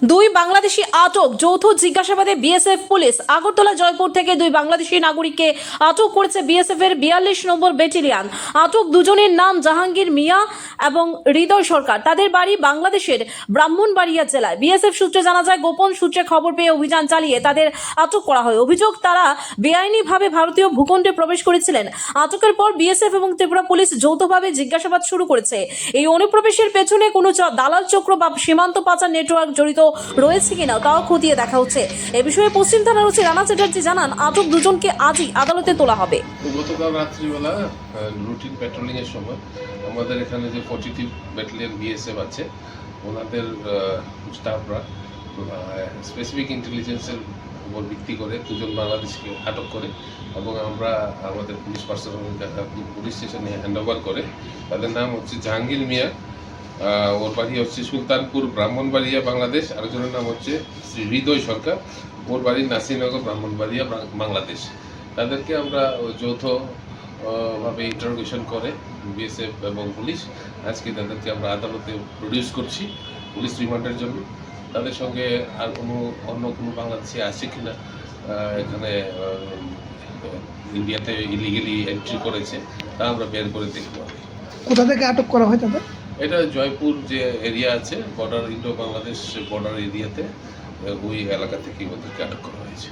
দুই বাংলাদেশি আটক, যৌথ জিজ্ঞাসাবাদে বিএসএফ পুলিশ। আগরতলা জয়পুর থেকে দুই বাংলাদেশি নাগরিককে আটক করেছে বিএসএফ এর 42 নম্বর ব্যাটালিয়ন। আটক দুজনের নাম জাহাঙ্গীর মিয়া এবং হৃদয় সরকার। তাদের বাড়ি বাংলাদেশের ব্রাহ্মণবাড়িয়া জেলায়। বিএসএফ সূত্রে জানা যায়, গোপন সূত্রে খবর পেয়ে অভিযান চালিয়ে তাদের আটক করা হয়। অভিযোগ, তারা বেআইনিভাবে ভারতীয় ভূখণ্ডে প্রবেশ করেছিলেন। আটকের পর বিএসএফ এবং ত্রিপুরা পুলিশ যৌথভাবে জিজ্ঞাসাবাদ শুরু করেছে। এই অনুপ্রবেশের পেছনে কোনো দালাল চক্র বা সীমান্ত পাচার নেটওয়ার্ক জড়িত রয়েছে কিনা তাও খতিয়ে দেখা হচ্ছে। এ বিষয়ে পশ্চিম থানার ওসি রানা চ্যাটার্জি জানান, আটক দুজনকে আজই আদালতে তোলা হবে। গতকাল রাত্রিবেলা রুটিন পেট্রোলিং এর সময় আমাদের এখানে যে 42 ব্যাটালিয়ন বিএসএফ আছে, ওনাদের স্টাফরা স্পেসিফিক ইন্টেলিজেন্সের উপর ভিত্তি করে দুজন বাংলাদেশকে আটক করে এবং আমরা আমাদের পুলিশ পার্সোনাল পুলিশ স্টেশনে হ্যান্ডওভার করে। তাদের নাম হচ্ছে জাহাঙ্গীর মিয়া, ওর বাড়ি হচ্ছে সুলতানপুর ব্রাহ্মণবাড়িয়া বাংলাদেশ। আরেকজনের নাম হচ্ছে শ্রী হৃদয় সরকার, ওর বাড়ি নাসিরনগর ব্রাহ্মণবাড়িয়া বাংলাদেশ। তাদেরকে আমরা যৌথ ভাবে ইন্টারোগেশন করে বিএসএফ এবং পুলিশ আজকে তাদেরকে আমরা আদালতে প্রডিউস করছি পুলিশ রিমান্ডের জন্য। তাদের সঙ্গে আর অন্য কোনো বাংলাদেশি আছে কিনা, এখানে ইন্ডিয়াতে ইলিগেলি এন্ট্রি করেছে, তা আমরা বের করে দেখব। কোথা থেকে আটক করা হয় তাদের? এটা জয়পুর যে এরিয়া আছে, বর্ডার ইন্ডো বাংলাদেশ বর্ডার এরিয়াতে, ওই এলাকা থেকে ওদেরকে আটক করা হয়েছে।